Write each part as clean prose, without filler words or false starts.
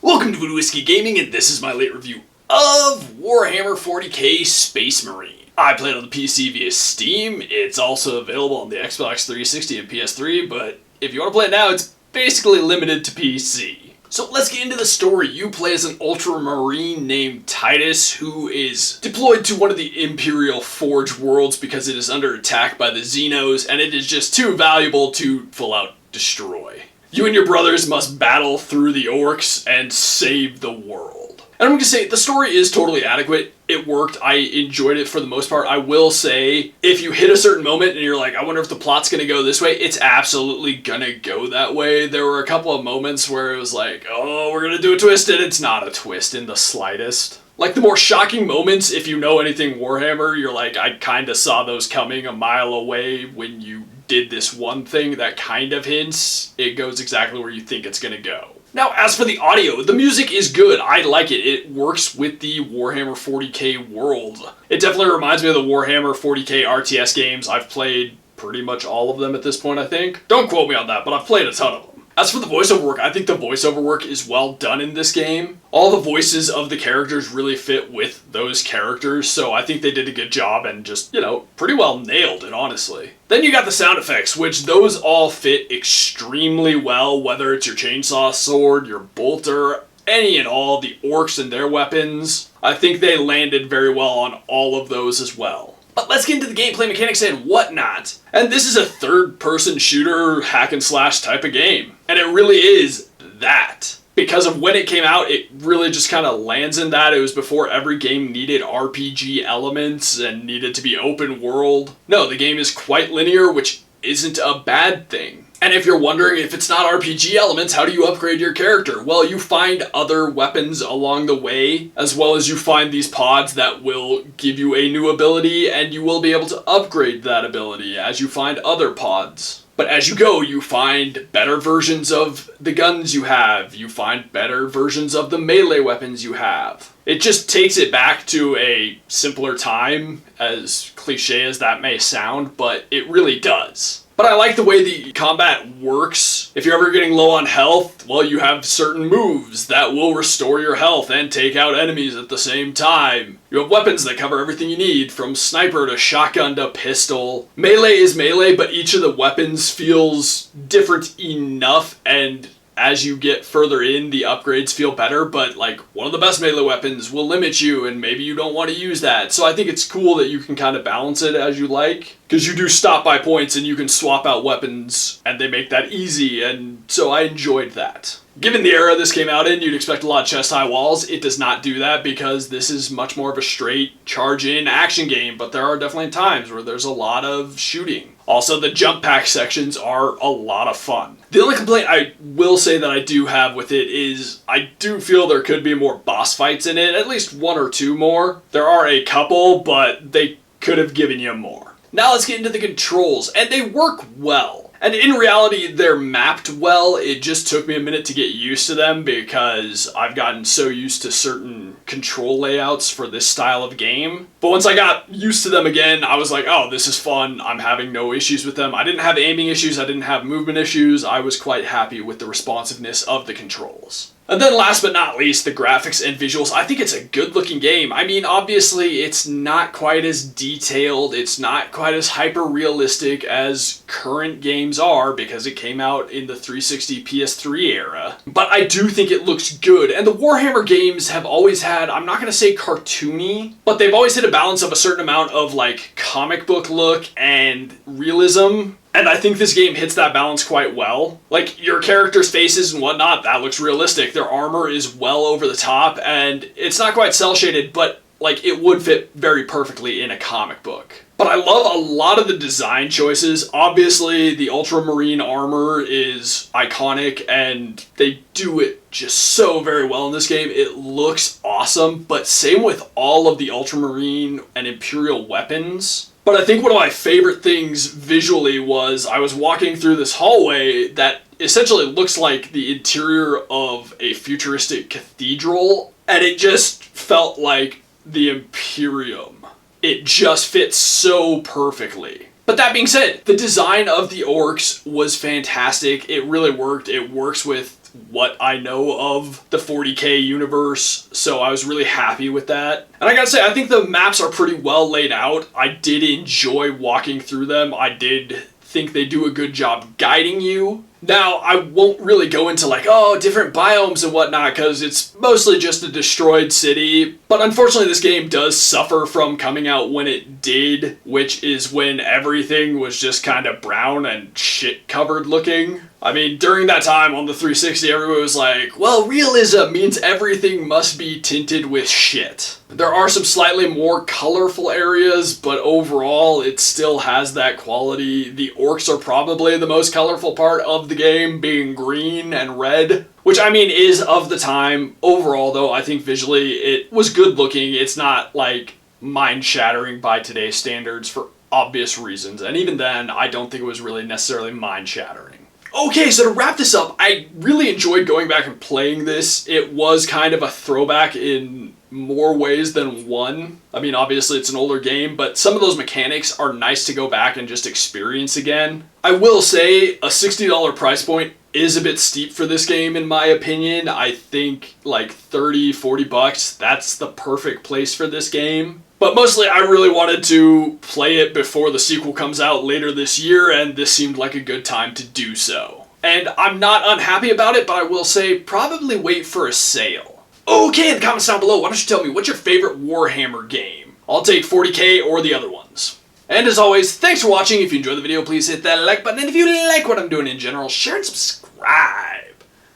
Welcome to Voodoo Whiskey Gaming, and this is my late review of Warhammer 40k Space Marine. I played on the PC via Steam. It's also available on the Xbox 360 and PS3, but if you want to play it now, it's basically limited to PC. So let's get into the story. You play as an Ultramarine named Titus, who is deployed to one of the Imperial Forge worlds because it is under attack by the Xenos, and it is just too valuable to full out destroy. You and your brothers must battle through the orcs and save the world. And I'm going to say, the story is totally adequate. It worked. I enjoyed it for the most part. I will say, if you hit a certain moment and you're like, I wonder if the plot's going to go this way, it's absolutely going to go that way. There were a couple of moments where it was like, oh, we're going to do a twist, and it's not a twist in the slightest. Like, the more shocking moments, if you know anything Warhammer, you're like, I kind of saw those coming a mile away when you did this one thing that kind of hints it goes exactly where you think it's going to go. Now, as for the audio, the music is good. I like it. It works with the Warhammer 40k world. It definitely reminds me of the Warhammer 40k RTS games. I've played pretty much all of them at this point, I think. Don't quote me on that, but I've played a ton of them. As for the voiceover work, I think the voiceover work is well done in this game. All the voices of the characters really fit with those characters, so I think they did a good job and just, pretty well nailed it, honestly. Then you got the sound effects, which those all fit extremely well, whether it's your chainsaw sword, your bolter, any and all, the orcs and their weapons. I think they landed very well on all of those as well. But let's get into the gameplay mechanics and whatnot. And this is a third-person shooter, hack-and-slash type of game. And it really is that. Because of when it came out, it really just kind of lands in that. It was before every game needed RPG elements and needed to be open world. No, the game is quite linear, which isn't a bad thing. And if you're wondering if it's not RPG elements, how do you upgrade your character? Well, you find other weapons along the way, as well as you find these pods that will give you a new ability, and you will be able to upgrade that ability as you find other pods. But as you go, you find better versions of the guns you have. You find better versions of the melee weapons you have. It just takes it back to a simpler time, as cliche as that may sound, but it really does. But I like the way the combat works. If you're ever getting low on health, well, you have certain moves that will restore your health and take out enemies at the same time. You have weapons that cover everything you need, from sniper to shotgun to pistol. Melee is melee, but each of the weapons feels different enough, and as you get further in, the upgrades feel better, but one of the best melee weapons will limit you, and maybe you don't want to use that. So I think it's cool that you can kind of balance it as you like, because you do stop by points and you can swap out weapons, and they make that easy, and so I enjoyed that. Given the era this came out in, you'd expect a lot of chest-high walls. It does not do that because this is much more of a straight charge-in action game, but there are definitely times where there's a lot of shooting. Also, the jump pack sections are a lot of fun. The only complaint I will say that I do have with it is I do feel there could be more boss fights in it, at least one or two more. There are a couple, but they could have given you more. Now let's get into the controls, and they work well. And in reality, they're mapped well. It just took me a minute to get used to them because I've gotten so used to certain control layouts for this style of game. But once I got used to them again, I was like, oh, this is fun. I'm having no issues with them. I didn't have aiming issues. I didn't have movement issues. I was quite happy with the responsiveness of the controls. And then last but not least, the graphics and visuals. I think it's a good looking game. I mean, obviously it's not quite as detailed, it's not quite as hyper realistic as current games are because it came out in the 360 PS3 era. But I do think it looks good. And the Warhammer games have always had, I'm not going to say cartoony, but they've always hit a balance of a certain amount of comic book look and realism. And I think this game hits that balance quite well. Your character's faces and whatnot, that looks realistic. Their armor is well over the top, and it's not quite cel-shaded, but it would fit very perfectly in a comic book. But I love a lot of the design choices. Obviously, the Ultramarine armor is iconic, and they do it just so very well in this game. It looks awesome, but same with all of the Ultramarine and Imperial weapons. But I think one of my favorite things visually was I was walking through this hallway that essentially looks like the interior of a futuristic cathedral, and it just felt like the Imperium. It just fits so perfectly. But that being said, the design of the orcs was fantastic. It really worked. It works with what I know of the 40K universe, so I was really happy with that. And I gotta say, I think the maps are pretty well laid out. I did enjoy walking through them. I did think they do a good job guiding you. Now, I won't really go into like, oh, different biomes and whatnot, because it's mostly just a destroyed city. But unfortunately, this game does suffer from coming out when it did, which is when everything was just kind of brown and shit-covered looking. I mean, during that time on the 360, everyone was like, well, realism means everything must be tinted with shit. There are some slightly more colorful areas, but overall, it still has that quality. The orcs are probably the most colorful part of the game, being green and red, which I mean is of the time. Overall, though, I think visually it was good looking. It's not like mind-shattering by today's standards for obvious reasons, and even then, I don't think it was really necessarily mind-shattering. Okay, so to wrap this up, I really enjoyed going back and playing this. It was kind of a throwback in more ways than one. I mean, obviously it's an older game, but some of those mechanics are nice to go back and just experience again. I will say a $60 price point is a bit steep for this game in my opinion. I think like 30, 40 bucks, that's the perfect place for this game. But mostly I really wanted to play it before the sequel comes out later this year, and this seemed like a good time to do so. And I'm not unhappy about it, but I will say probably wait for a sale. Okay, in the comments down below, why don't you tell me what's your favorite Warhammer game? I'll take 40K or the other ones. And as always, thanks for watching. If you enjoyed the video, please hit that like button. And if you like what I'm doing in general, share and subscribe.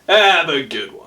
Have a good one.